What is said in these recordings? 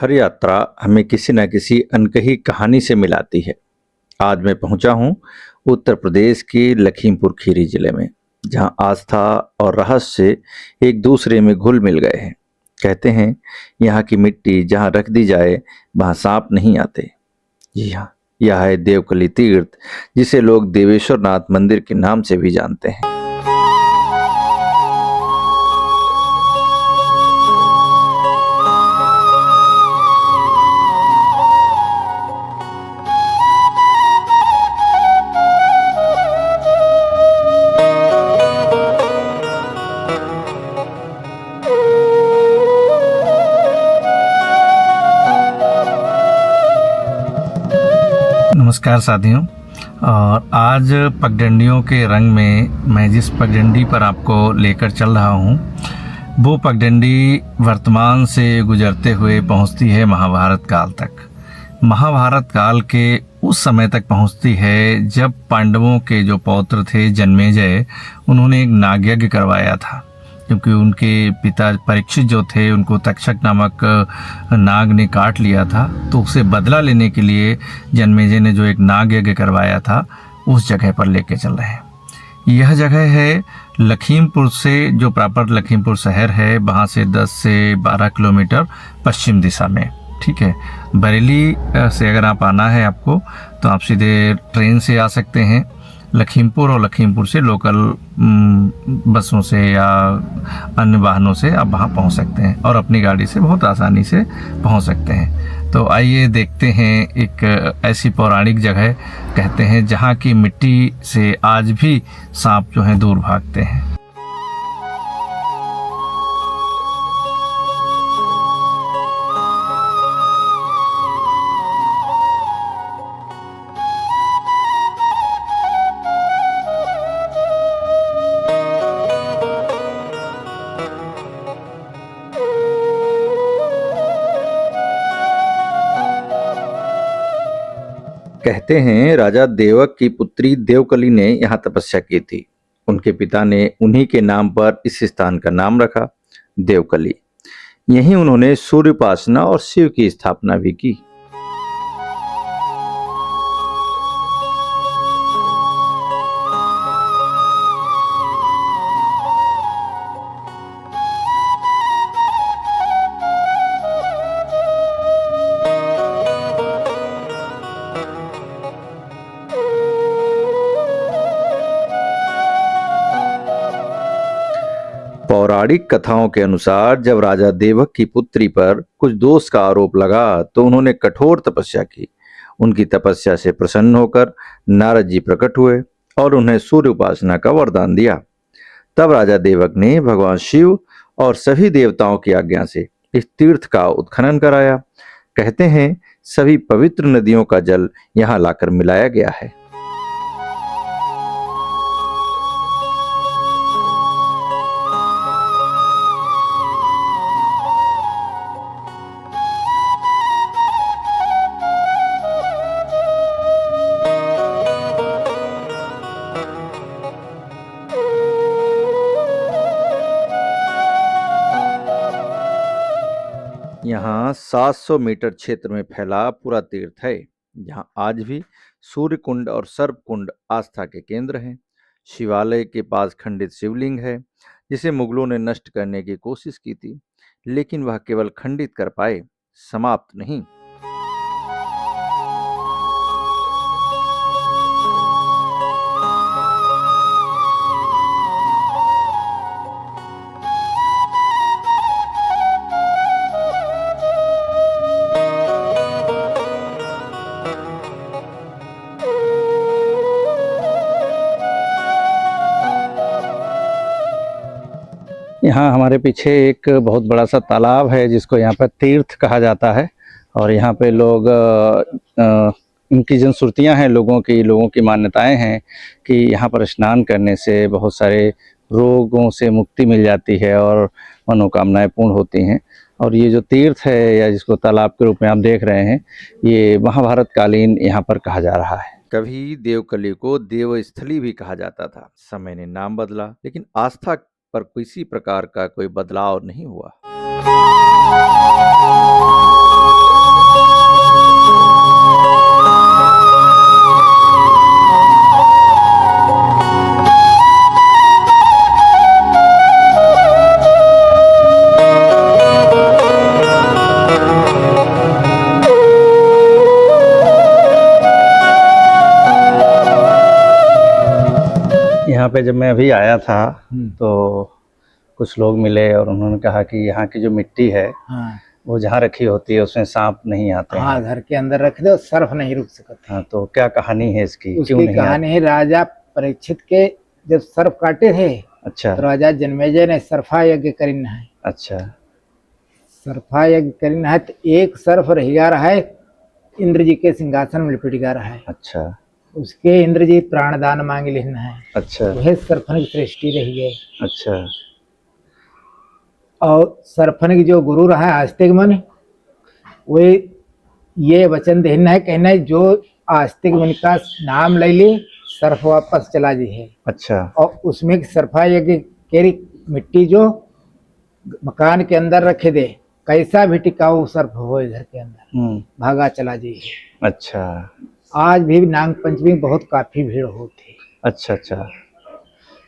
हर यात्रा हमें किसी न किसी अनकही कहानी से मिलाती है। आज मैं पहुंचा हूं उत्तर प्रदेश के लखीमपुर खीरी जिले में, जहां आस्था और रहस्य एक दूसरे में घुल मिल गए हैं। कहते हैं यहाँ की मिट्टी जहां रख दी जाए वहां सांप नहीं आते। जी हाँ, यह है देवकली तीर्थ, जिसे लोग देवेश्वर नाथ मंदिर के नाम से भी जानते हैं। नमस्कार साथियों। और आज पगडंडियों के रंग में मैं जिस पगडंडी पर आपको लेकर चल रहा हूँ, वो पगडंडी वर्तमान से गुजरते हुए पहुँचती है महाभारत काल तक। महाभारत काल के उस समय तक पहुँचती है जब पांडवों के जो पौत्र थे जन्मेजय, उन्होंने एक नागयज्ञ करवाया था। क्योंकि उनके पिता परीक्षित जो थे, उनको तक्षक नामक नाग ने काट लिया था, तो उसे बदला लेने के लिए जन्मेजय ने जो एक नाग यज्ञ करवाया था, उस जगह पर लेके चल रहे हैं। यह जगह है लखीमपुर से, जो प्रॉपर लखीमपुर शहर है, वहाँ से 10 से 12 किलोमीटर पश्चिम दिशा में। ठीक है, बरेली से अगर आप आना है आपको, तो आप सीधे ट्रेन से आ सकते हैं लखीमपुर, और लखीमपुर से लोकल बसों से या अन्य वाहनों से आप वहाँ पहुँच सकते हैं, और अपनी गाड़ी से बहुत आसानी से पहुँच सकते हैं। तो आइए देखते हैं एक ऐसी पौराणिक जगह, कहते हैं जहाँ की मिट्टी से आज भी सांप जो हैं दूर भागते हैं। कहते हैं राजा देवक की पुत्री देवकली ने यहाँ तपस्या की थी। उनके पिता ने उन्हीं के नाम पर इस स्थान का नाम रखा, देवकली। यहीं उन्होंने सूर्य उपासना और शिव की स्थापना भी की। पौराणिक कथाओं के अनुसार जब राजा देवक की पुत्री पर कुछ दोष का आरोप लगा, तो उन्होंने कठोर तपस्या की। उनकी तपस्या से प्रसन्न होकर नारद जी प्रकट हुए और उन्हें सूर्य उपासना का वरदान दिया। तब राजा देवक ने भगवान शिव और सभी देवताओं की आज्ञा से इस तीर्थ का उत्खनन कराया। कहते हैं सभी पवित्र नदियों का जल यहाँ लाकर मिलाया गया है। यहाँ 700 मीटर क्षेत्र में फैला पूरा तीर्थ है, जहाँ आज भी सूर्य कुंड और सर्प कुंड आस्था के केंद्र हैं। शिवालय के पास खंडित शिवलिंग है, जिसे मुगलों ने नष्ट करने की कोशिश की थी, लेकिन वह केवल खंडित कर पाए, समाप्त नहीं। यहाँ हमारे पीछे एक बहुत बड़ा सा तालाब है, जिसको यहाँ पर तीर्थ कहा जाता है। और यहाँ पे लोग इनकी जनश्रुतियाँ हैं, लोगों की मान्यताएं हैं कि यहाँ पर स्नान करने से बहुत सारे रोगों से मुक्ति मिल जाती है और मनोकामनाएं पूर्ण होती हैं। और ये जो तीर्थ है, या जिसको तालाब के रूप में आप देख रहे हैं, ये महाभारत कालीन यहाँ पर कहा जा रहा है। कभी देवकली को देवस्थली भी कहा जाता था। समय ने नाम बदला, लेकिन आस्था पर किसी प्रकार का कोई बदलाव नहीं हुआ। यहाँ पे जब मैं अभी आया था तो कुछ लोग मिले और उन्होंने कहा कि यहाँ की जो मिट्टी है हाँ वो जहाँ रखी होती है उसमें सांप नहीं आते हाँ, हैं। घर के अंदर रख दो, सर्फ नहीं रुक सकता। हाँ, तो क्या कहानी है इसकी, क्यों उसकी नहीं आते? कहानी है, राजा परीक्षित के जब सर्फ काटे थे अच्छा तो राजा जन्मेजय ने सर्फा यज्ञ करीना है। अच्छा सर्फा यज्ञ करीना है तो एक सर्फ रह जा रहा है, इंद्र जी के सिंहासन में लिपट जा रहा है। अच्छा उसके इंद्र जी प्राणदान मांग लेना है, अच्छा वह सर्फन की सृष्टि रही है। अच्छा और सरफन की जो गुरु रहा है आस्तिक मन, वो ये वचन देना है, कहना है जो आस्तिक मन का नाम ले ली सर्फ वापस चला जी है। अच्छा और उसमें सरफा यज्ञ केरी मिट्टी जो मकान के अंदर रखे दे, कैसा भी टिकाऊ सर्फ हो इधर के अंदर भागा चला जी है। अच्छा आज भी नाग पंचमी में बहुत काफी भीड़ होती है। अच्छा अच्छा,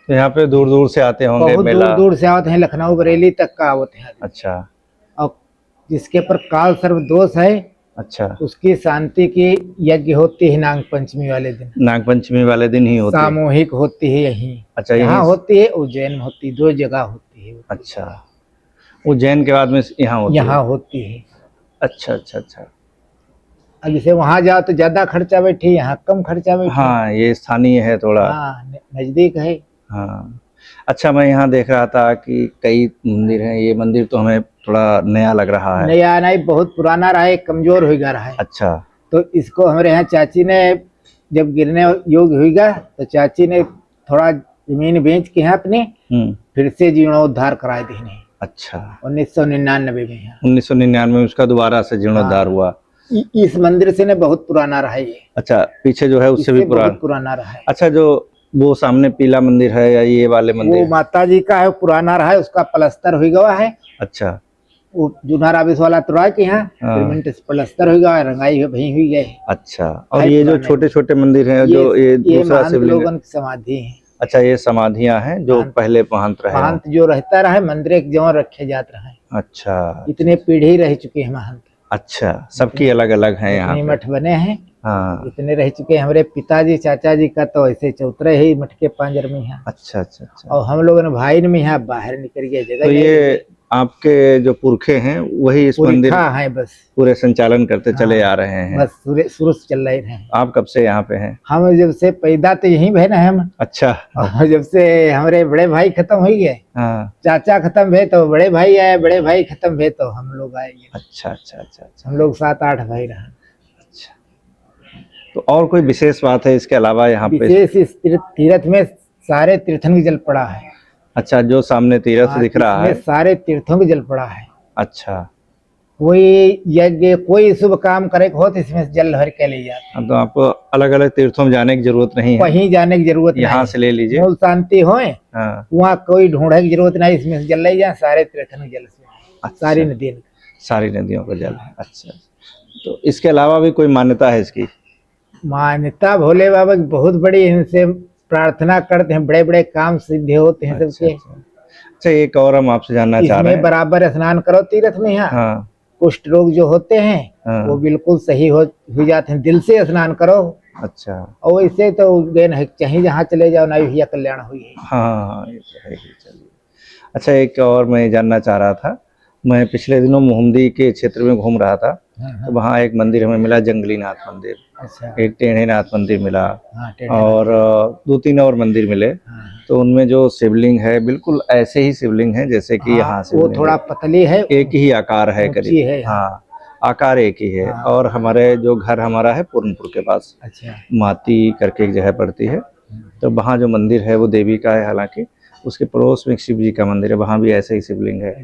तो यहाँ पे दूर दूर से आते होंगे बहुत मेला? दूर दूर से आते हैं, लखनऊ बरेली तक का आते हैं। अच्छा और जिसके पर काल सर्व दोष है अच्छा, उसकी शांति की यज्ञ होती है नाग पंचमी वाले दिन, नागपंचमी वाले दिन ही होती है? सामूहिक होती है यहीं। अच्छा, यहाँ यहीं होती है, उज्जैन में होती है, 2 जगह होती है। अच्छा, उज्जैन के बाद में यहाँ होती यहाँ है? होती है। अच्छा अच्छा अच्छा, अब जैसे वहाँ जाओ तो ज्यादा खर्चा बैठी, यहाँ कम खर्चा बैठी। हाँ ये स्थानीय है थोड़ा। हाँ, नजदीक है। हाँ अच्छा, मैं यहाँ देख रहा था कि कई मंदिर हैं, ये मंदिर तो हमें थोड़ा नया लग रहा है। नया नहीं, बहुत पुराना रहा है, कमजोर हो गया रहा है। अच्छा तो इसको हमारे यहाँ चाची ने जब गिरने योग्य हुईगा तो चाची ने थोड़ा जमीन बेच के यहाँ अपने फिर से जीर्णोद्धार कराए देने। अच्छा, 1999 में यहाँ 1999 में उसका दोबारा से जीर्णोद्धार हुआ। इस मंदिर से ने बहुत पुराना रहा है ये। अच्छा, पीछे जो है उससे भी बहुत पुराना रहा है। अच्छा, जो वो सामने पीला मंदिर है या ये वाले मंदिर? वो माता जी का है, पुराना रहा है, उसका प्लास्टर हो गया है। अच्छा, वो जुनार आबिस वाला तो रहा कि यहाँ सीमेंट से प्लास्टर हो गया, रंगाई भई हुई है। अच्छा, और ये जो छोटे छोटे मंदिर हैं जो ये दूसरा शिवलिंग लोगन की समाधि है। अच्छा, ये समाधियां हैं जो पहले महंत रहे? महंत जो रहता रहा मंदिर एक जगह रखे जाते रहे। अच्छा, इतने पीढ़ी रह चुके हैं महंत। अच्छा, सबकी अलग अलग है यहाँ मठ बने हैं। हाँ, इतने रह चुके। हमारे पिताजी चाचा जी का तो ऐसे चौतरे ही मठ के पांजर में है। अच्छा अच्छा अच्छा, और हम लोगों ने भाई में यहाँ बाहर निकल गए जगह। तो ये आपके जो पुरखे हैं वही इस मंदिर है, बस पूरे संचालन करते चले आ रहे हैं? बस शुरू से चल रहे हैं। आप कब से यहाँ पे हैं? हम जब से पैदा तो यहीं भे ना हम। अच्छा, और जब से हमारे बड़े भाई खत्म हो गए, हाँ, चाचा खत्म भे तो बड़े भाई आए, बड़े भाई खत्म भे तो हम लोग आए। अच्छा अच्छा अच्छा अच्छा, हम लोग 7-8 भाई रहे। अच्छा, तो और कोई विशेष बात है इसके अलावा यहाँ पे? विशेष इस तीर्थ में सारे तीर्थन की जल पड़ा है। अच्छा, जो सामने तीर्थ दिख रहा है सारे तीर्थों की जल पड़ा है। अच्छा, कोई यज्ञ कोई शुभ काम करे हो तो इसमें जल भर के ले जाते। तो आपको अलग अलग तीर्थों में जाने की जरूरत नहीं है, कहीं जाने की जरूरत नहीं, यहाँ से ले लीजिए। मूल शांति हो, हाँ, वहाँ कोई ढूंढने की जरूरत नहीं, इसमें से जल ले जाए। सारे तीर्थन की जल से अच्छा, सारी नदियों का जल है। अच्छा, तो इसके अलावा भी कोई मान्यता है इसकी? मान्यता भोले बाबा की बहुत बड़ी, इनसे प्रार्थना करते हैं, बड़े बड़े काम सिद्ध होते हैं सबके। अच्छा, एक और हम आपसे जानना चाह रहे हैं। बराबर स्नान करो तीर्थ में यहाँ। हाँ, कुष्ठ रोग जो होते हैं वो बिल्कुल सही हो जाते हैं, दिल से स्नान करो। अच्छा, और वैसे तो चाहे जहाँ चले जाओ ना भैया कल्याण हुई है। हाँ ये तो है ही। चलिए, अच्छा, एक और मैं जानना चाह रहा था। मैं पिछले दिनों मोहम्मदी के क्षेत्र में घूम रहा था, तो वहाँ एक मंदिर हमें मिला, जंगली नाथ मंदिर। अच्छा, एक टेढ़े नाथ मंदिर मिला। हाँ, और 2-3 और मंदिर मिले। तो उनमें जो शिवलिंग है बिल्कुल ऐसे ही शिवलिंग है जैसे कि यहाँ से, वो थोड़ा पतली है, एक ही आकार है करीब है। हाँ, आकार एक ही है। और हमारे जो घर हमारा है पूर्णपुर के पास, अच्छा, माती करके एक जगह पड़ती है, तो वहाँ जो मंदिर है वो देवी का है, हालांकि उसके पड़ोस में एक शिव जी का मंदिर है, वहाँ भी ऐसे ही शिवलिंग है।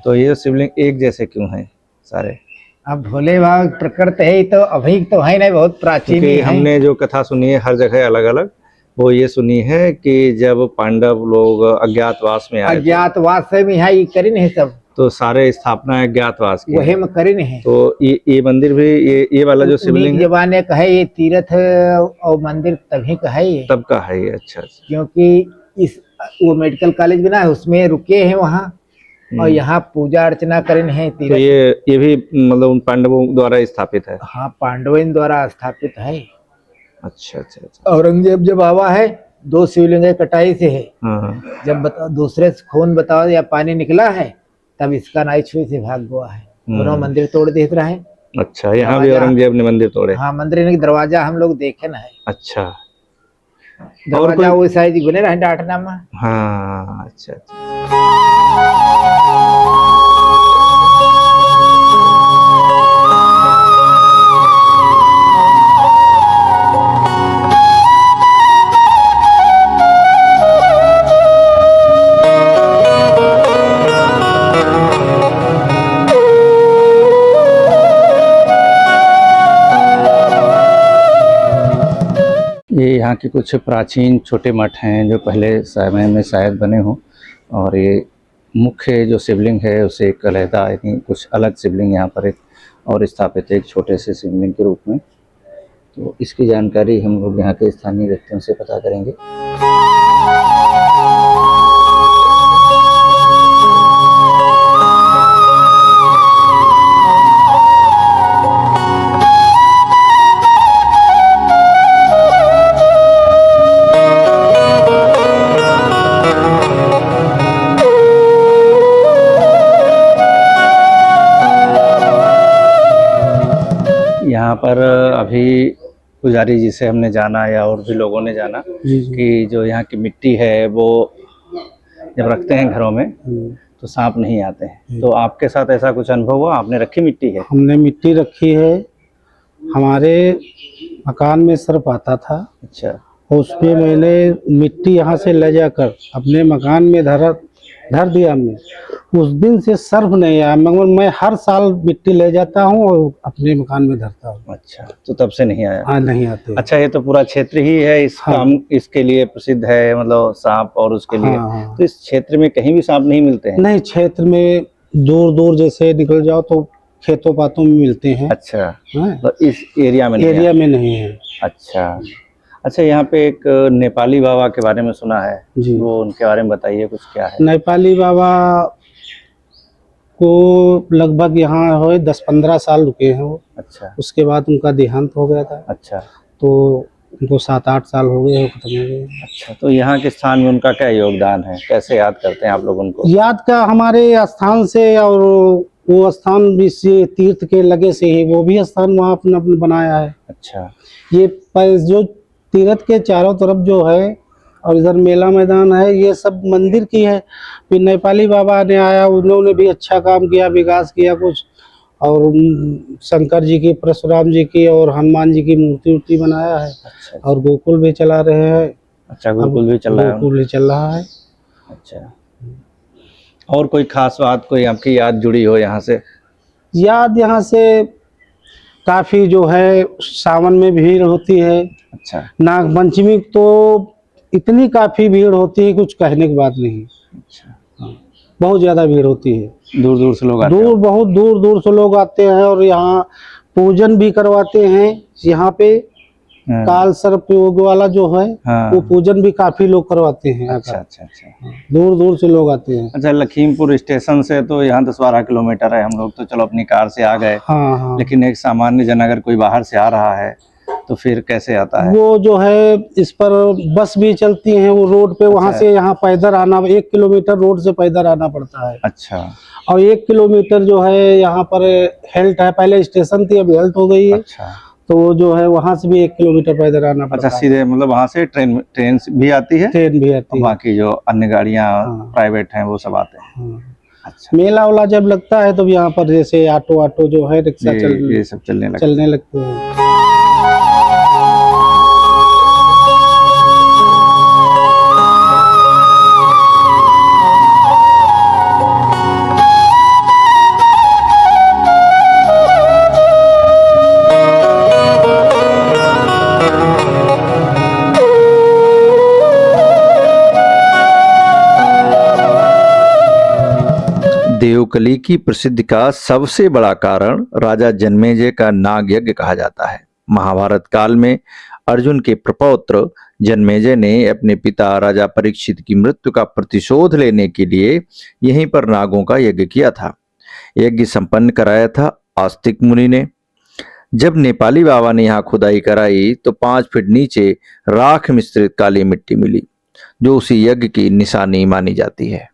तो ये शिवलिंग एक जैसे क्यों है सारे? अब भोले बाबा प्रकृति है तो अभी तो है नहीं, बहुत प्राचीन है। हमने जो कथा सुनी है हर जगह अलग अलग, वो ये सुनी है कि जब पांडव लोग अज्ञातवास में आए, अज्ञातवास से भी है करी नहीं सब, तो सारे स्थापना अज्ञातवास की वही में करी नहीं। तो ये मंदिर भी ये वाला जो शिवलिंग जमाने का है, ये तीर्थ और मंदिर तभी का है, ये तब का है ये। अच्छा, क्योंकि इस वो मेडिकल कॉलेज बना है उसमें रुके हैं वहाँ, और यहाँ पूजा अर्चना करें है तीर्थ। तो ये भी मतलब उन पांडवों द्वारा स्थापित है? हाँ, पांडवों द्वारा स्थापित है। अच्छा अच्छा अच्छा। औरंगजेब जब आवा है 2 शिवलिंग कटाई से है। हाँ, जब दूसरे से खून बताओ या पानी निकला है, तब इसका नाई छुई से भाग गया है। दोनों मंदिर तोड़ देख रहा है। अच्छा, यहाँ भी दरवाजा- औरंगजेब ने मंदिर तोड़े। हाँ, मंदिर के दरवाजा हम लोग देखे ना है। अच्छा, दरवाजा वो साइज बने रहे डाटना में। हाँ, अच्छा अच्छा। ये यहाँ के कुछ प्राचीन छोटे मठ हैं जो पहले समय में शायद बने हों, और ये मुख्य जो शिवलिंग है उसे एक अलहदा यानी कुछ अलग शिवलिंग यहाँ पर एक और स्थापित है, एक छोटे से शिवलिंग के रूप में। तो इसकी जानकारी हम लोग यहाँ के स्थानीय व्यक्तियों से पता करेंगे। यहाँ पर अभी पुजारी जी से हमने जाना या और भी लोगों ने जाना कि जो यहाँ की मिट्टी है वो जब रखते हैं घरों में तो सांप नहीं आते हैं। तो आपके साथ ऐसा कुछ अनुभव हुआ? आपने रखी मिट्टी है? हमने मिट्टी रखी है। हमारे मकान में सर्प आता था, अच्छा, उस पे मैंने मिट्टी यहाँ से ले जाकर अपने मकान में धर दिया हमने। उस दिन से सर्प नहीं आया, मगर मैं हर साल मिट्टी ले जाता हूँ और अपने मकान में धरता हूँ। अच्छा, तो तब से नहीं आया? हाँ, नहीं आते। अच्छा, ये तो पूरा क्षेत्र ही है इस हाँ। काम इसके लिए प्रसिद्ध है, मतलब सांप और उसके लिए। हाँ, हाँ। तो इस क्षेत्र में कहीं भी सांप नहीं मिलते हैं? नहीं, क्षेत्र में दूर दूर जैसे निकल जाओ तो खेतों पातों में मिलते हैं। अच्छा, हाँ? तो इस एरिया में नहीं एरिया है? में नहीं है। अच्छा अच्छा, यहाँ पे एक नेपाली बाबा के बारे में सुना है जी। वो उनके बारे में बताइए कुछ, क्या है? नेपाली बाबा को लगभग यहाँ हो 10-15 साल रुके हैं वो। अच्छा उसके बाद उनका देहांत हो गया था, अच्छा तो उनको 7-8 साल हो गए, वो खत्म हो गए। अच्छा, तो यहाँ के स्थान में उनका क्या योगदान है? कैसे याद करते हैं आप लोग उनको? याद का हमारे स्थान से, और वो स्थान भी से तीर्थ के लगे से ही वो भी स्थान वहाँ अपना बनाया है। अच्छा, ये जो तीर्थ के चारों तरफ जो है और इधर मेला मैदान है, ये सब मंदिर की है। फिर नेपाली बाबा ने आया, उन्होंने भी अच्छा काम किया, विकास किया कुछ, और शंकर जी की, परशुराम जी की और हनुमान जी की मूर्ति बनाया है। अच्छा और गोकुल भी चला रहे हैं। अच्छा, गुरुकुल भी चल रहा है? गोकुल भी चल रहा है। अच्छा, और कोई खास बात, कोई आपकी याद जुड़ी हो यहाँ से? याद यहाँ से काफी जो है, सावन में भीड़ होती है। अच्छा नागपंचमी तो इतनी काफी भीड़ होती है, कुछ कहने की बात नहीं। अच्छा, बहुत ज्यादा भीड़ होती है। दूर दूर से लोग आते हैं? बहुत दूर दूर से लोग आते हैं, और यहाँ पूजन भी करवाते हैं। यहाँ पे हाँ। काल सर्प योग वाला जो है, हाँ। वो पूजन भी काफी लोग करवाते हैं। अच्छा अच्छा अच्छा दूर दूर से लोग आते हैं। अच्छा, लखीमपुर स्टेशन से तो यहाँ 10-12 किलोमीटर है। हम लोग तो चलो अपनी कार से आ गए, हाँ हाँ। लेकिन एक सामान्य जन अगर कोई बाहर से आ रहा है तो फिर कैसे आता है? वो जो है, इस पर बस भी चलती है, वो रोड पे। वहाँ अच्छा। से यहाँ पैदल आना, 1 किलोमीटर रोड से पैदल आना पड़ता है। अच्छा और 1 किलोमीटर जो है यहाँ पर हेल्थ है, पहले स्टेशन थी, अभी हेल्थ हो गई है। अच्छा तो वो जो है वहाँ से भी 1 किलोमीटर पैदल आना पड़ता अच्छा, है। सीधे मतलब वहाँ से ट्रेन भी आती है? ट्रेन भी आती और है। बाकी जो अन्य गाड़ियाँ हाँ। प्राइवेट हैं वो सब आते हैं? हाँ। अच्छा, मेला वाला जब लगता है तो यहाँ पर जैसे ऑटो जो है, रिक्शा ये सब चलने लगते हैं। लगते हैं। देवकली की प्रसिद्धि का सबसे बड़ा कारण राजा जन्मेजय का नाग यज्ञ कहा जाता है। महाभारत काल में अर्जुन के प्रपौत्र जन्मेजय ने अपने पिता राजा परीक्षित की मृत्यु का प्रतिशोध लेने के लिए यहीं पर नागों का यज्ञ किया था। यज्ञ संपन्न कराया था आस्तिक मुनि ने। जब नेपाली बाबा ने यहाँ खुदाई कराई तो 5 फीट नीचे राख मिश्रित काली मिट्टी मिली, जो उसी यज्ञ की निशानी मानी जाती है।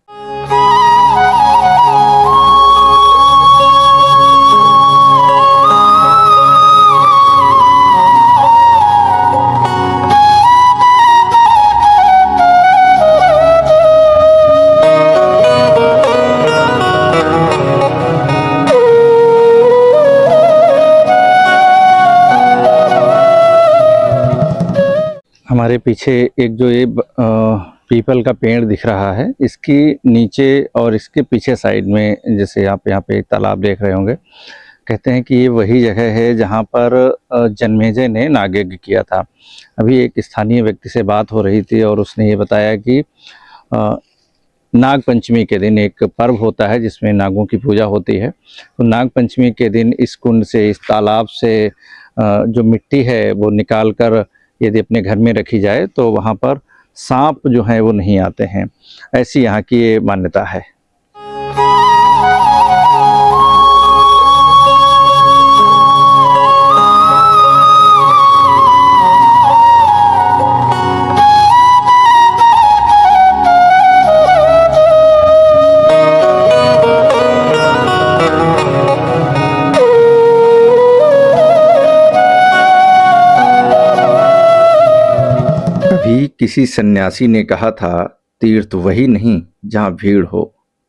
हमारे पीछे एक जो ये पीपल का पेड़ दिख रहा है, इसकी नीचे और इसके पीछे साइड में, जैसे आप यहाँ पे एक तालाब देख रहे होंगे, कहते हैं कि ये वही जगह है जहाँ पर जन्मेजय ने नागयज्ञ किया था। अभी एक स्थानीय व्यक्ति से बात हो रही थी और उसने ये बताया कि नाग पंचमी के दिन एक पर्व होता है जिसमें नागों की पूजा होती है। तो नाग पंचमी के दिन इस कुंड से, इस तालाब से जो मिट्टी है वो निकाल कर यदि अपने घर में रखी जाए तो वहाँ पर सांप जो हैं वो नहीं आते हैं। ऐसी यहाँ की ये मान्यता है। कभी किसी सन्यासी ने कहा था, तीर्थ वही नहीं जहाँ भीड़ हो,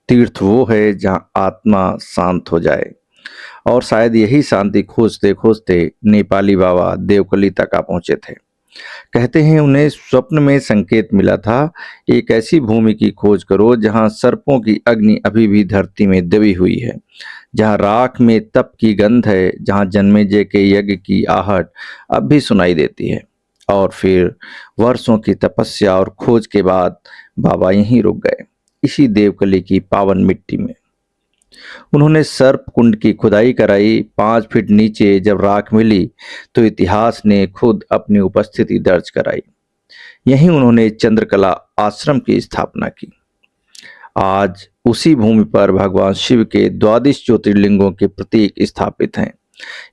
तीर्थ वो है जहाँ आत्मा शांत हो जाए। और शायद यही शांति खोजते खोजते नेपाली बाबा देवकली तक आ पहुंचे थे। कहते हैं उन्हें स्वप्न में संकेत मिला था, एक ऐसी भूमि की खोज करो जहाँ सर्पों की अग्नि अभी भी धरती में दबी हुई है, जहाँ राख में तप की गंध है, जहाँ जन्मेजय के यज्ञ की आहट अब भी सुनाई देती है। और फिर वर्षों की तपस्या और खोज के बाद बाबा यहीं रुक गए, इसी देवकली की पावन मिट्टी में। उन्होंने सर्प कुंड की खुदाई कराई। 5 फीट नीचे जब राख मिली तो इतिहास ने खुद अपनी उपस्थिति दर्ज कराई। यहीं उन्होंने चंद्रकला आश्रम की स्थापना की। आज उसी भूमि पर भगवान शिव के 22 ज्योतिर्लिंगों के प्रतीक स्थापित हैं।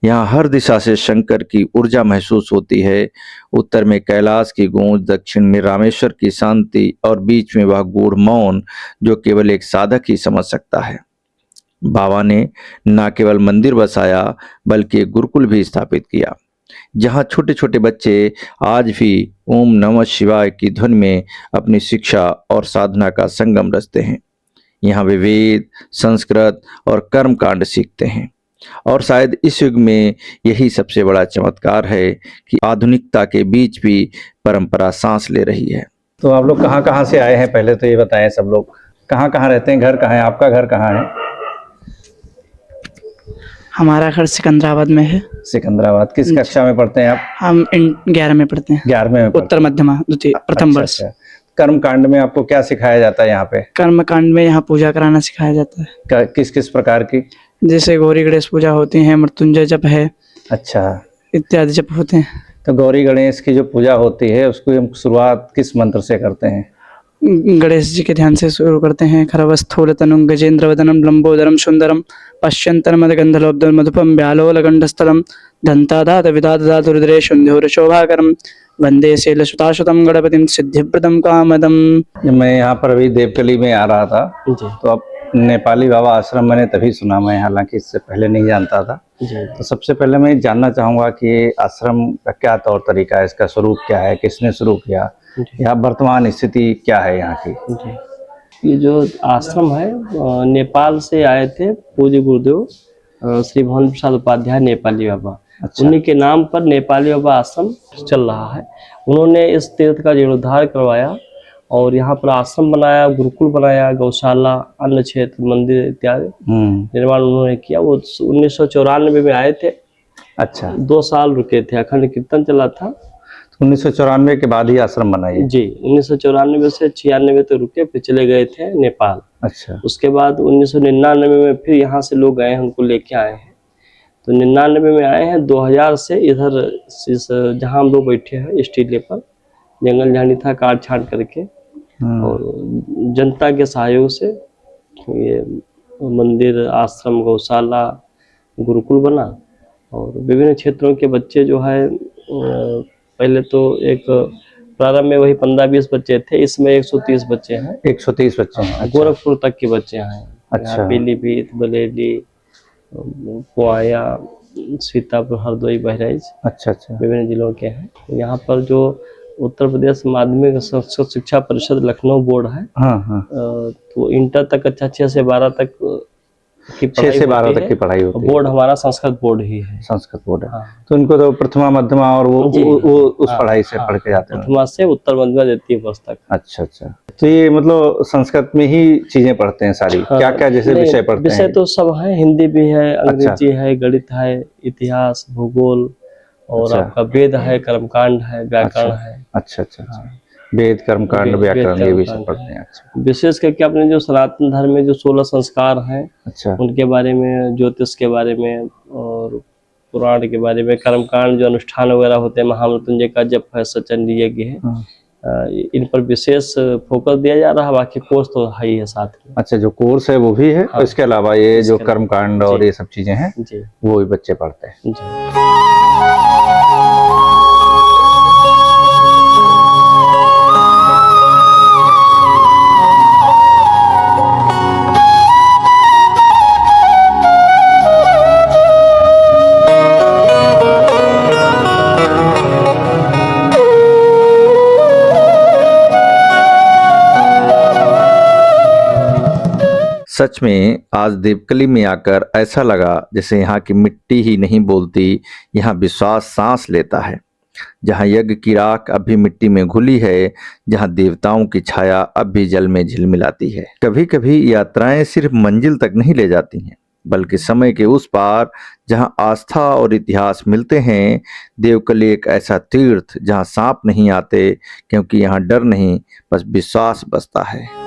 यहाँ हर दिशा से शंकर की ऊर्जा महसूस होती है। उत्तर में कैलाश की गूंज, दक्षिण में रामेश्वर की शांति और बीच में वह गूढ़ मौन जो केवल एक साधक ही समझ सकता है। बाबा ने न केवल मंदिर बसाया बल्कि एक गुरुकुल भी स्थापित किया, जहाँ छोटे छोटे बच्चे आज भी ओम नमः शिवाय की धुन में अपनी शिक्षा और साधना का संगम रचते हैं। यहाँ वे वेद, संस्कृत और कर्म कांड सीखते हैं। और शायद इस युग में यही सबसे बड़ा चमत्कार है कि आधुनिकता के बीच भी परंपरा सांस ले रही है। तो आप लोग कहाँ कहाँ से आए हैं, पहले तो ये बताएं। सब लोग कहाँ कहाँ रहते हैं, घर कहाँ है, आपका घर कहाँ है? हमारा घर सिकंदराबाद में है। सिकंदराबाद। किस कक्षा में पढ़ते हैं आप? हम 11 में पढ़ते हैं। 11वें में? उत्तर मध्यमा द्वितीय प्रथम वर्ष। कर्म कांड में आपको क्या सिखाया जाता है यहाँ पे? कर्म कांड में यहाँ पूजा कराना सिखाया जाता है। किस किस प्रकार की? जैसे गौरी गणेश पूजा होती है, मृत्युंजय जप है, अच्छा, इत्यादि जप होते हैं। तो गौरी गणेश की जो पूजा होती है उसको हम शुरुआत किस मंत्र से करते हैं? गणेश जी के ध्यान से शुरू करते हैं। खरवस्थूलतनुं गजेंद्र वदनम लंबोदरम सुंदरम पश्यन्तर्मदगंधलोब्धं मधुपम व्यालोलगंडस्थलम दंतादात विदादात रुद्रे शुंध्योर शोभाकरम वंदे शैलसुताशुतम गणपतिम सिद्धिप्रदम कामदम। जब मैं यहाँ पर अभी देवकली में आ रहा था तो अब नेपाली बाबा आश्रम मैंने तभी सुना, मैं हालांकि इससे पहले नहीं जानता था। तो सबसे पहले मैं जानना चाहूँगा कि आश्रम का क्या तौर तरीका है, इसका स्वरूप क्या है, किसने शुरू किया, या वर्तमान स्थिति क्या है यहाँ की? ये जो आश्रम है नेपाल से आए थे पूज्य गुरुदेव श्री भवन प्रसाद उपाध्याय नेपाली बाबा। अच्छा। उन्हीं के नाम पर नेपाली बाबा आश्रम चल रहा है। उन्होंने इस तीर्थ का जीर्णोद्धार करवाया और यहाँ पर आश्रम बनाया, गुरुकुल बनाया, गौशाला, अन्न क्षेत्र, मंदिर इत्यादि निर्माण उन्होंने किया। वो 1994 में आए थे। अच्छा। 2 साल रुके थे, अखंड कीर्तन चला था। 1994 के बाद ही आश्रम बनाई? जी, 1994 से 96 तक रुके, फिर चले गए थे नेपाल। अच्छा। उसके बाद 1999 में फिर यहाँ से लोग गए हैं, उनको लेके आए हैं। तो 99 में आए हैं। 2000 से इधर जहाँ हम लोग बैठे हैं स्टील पर जंगल झाड़ी था, काट छाट करके और जनता के सहयोग से ये मंदिर, आश्रम, गौशाला, गुरुकुल बना और विभिन्न क्षेत्रों के बच्चे जो है पहले तो एक प्रारंभ में वही 15-20 बच्चे थे, इसमें 130 बच्चे हैं। 130 बच्चे हैं। अच्छा। गोरखपुर तक के बच्चे हैं। अच्छा। यहाँ पीलीभीत, बरेली, पुआया, सीतापुर, हरदोई, बहराइच, अच्छा अच्छा। विभिन्न जिलों के हैं। यहाँ पर जो उत्तर प्रदेश माध्यमिक संस्कृत शिक्षा परिषद लखनऊ बोर्ड है, हाँ हाँ। तो इंटर तक अच्छा 6 से 12 तक की 6 से 12 होती तक है। की पढ़ाई होती है। बोर्ड हमारा संस्कृत बोर्ड ही है। संस्कृत बोर्ड है। हाँ। तो इनको तो प्रथमा मध्यमा और जी। वो उस हाँ, पढ़ाई से हाँ, पढ़ के जाते हैं। प्रथमा से उत्तर मध्यमा द्वितीय वर्ष तक। अच्छा अच्छा। तो ये मतलब संस्कृत में ही चीजें पढ़ते हैं सारी? हाँ, क्या क्या जैसे नहीं, विषय पढ़ते विषय हैं? तो सब है, हिंदी भी है, अच्छा। अंग्रेजी है, गणित है, इतिहास, भूगोल, और अच्छा। आपका वेद है, कर्मकांड है, व्याकरण अच्छा। है। अच्छा अच्छा अच्छा। वेद कर्मकांड वेद व्याकरण ये भी सब कर्मकांड पढ़ते हैं। अच्छा विशेष करके अपने जो सनातन धर्म में जो 16 संस्कार हैं अच्छा। उनके बारे में, ज्योतिष के बारे में और पुराण के बारे में, कर्मकांड जो अनुष्ठान वगैरह होते हैं, महामृत्युंजय का जप है, सचंडी यज्ञ है, हाँ। इन पर विशेष फोकस दिया जा रहा है। बाकी कोर्स तो है ही है साथ में। अच्छा, जो कोर्स है वो भी है। हाँ। इसके अलावा ये जो इसके अलावा- कर्मकांड और जी। ये सब चीजें हैं जी वो भी बच्चे पढ़ते हैं। जी। सच में आज देवकली में आकर ऐसा लगा जैसे यहाँ की मिट्टी ही नहीं बोलती, यहाँ विश्वास सांस लेता है। जहाँ यज्ञ की राख अब भी मिट्टी में घुली है, जहाँ देवताओं की छाया अब भी जल में झिलमिलाती है। कभी कभी यात्राएं सिर्फ मंजिल तक नहीं ले जाती हैं, बल्कि समय के उस पार जहाँ आस्था और इतिहास मिलते हैं। देवकली एक ऐसा तीर्थ जहाँ सांप नहीं आते, क्योंकि यहाँ डर नहीं, बस विश्वास बसता है।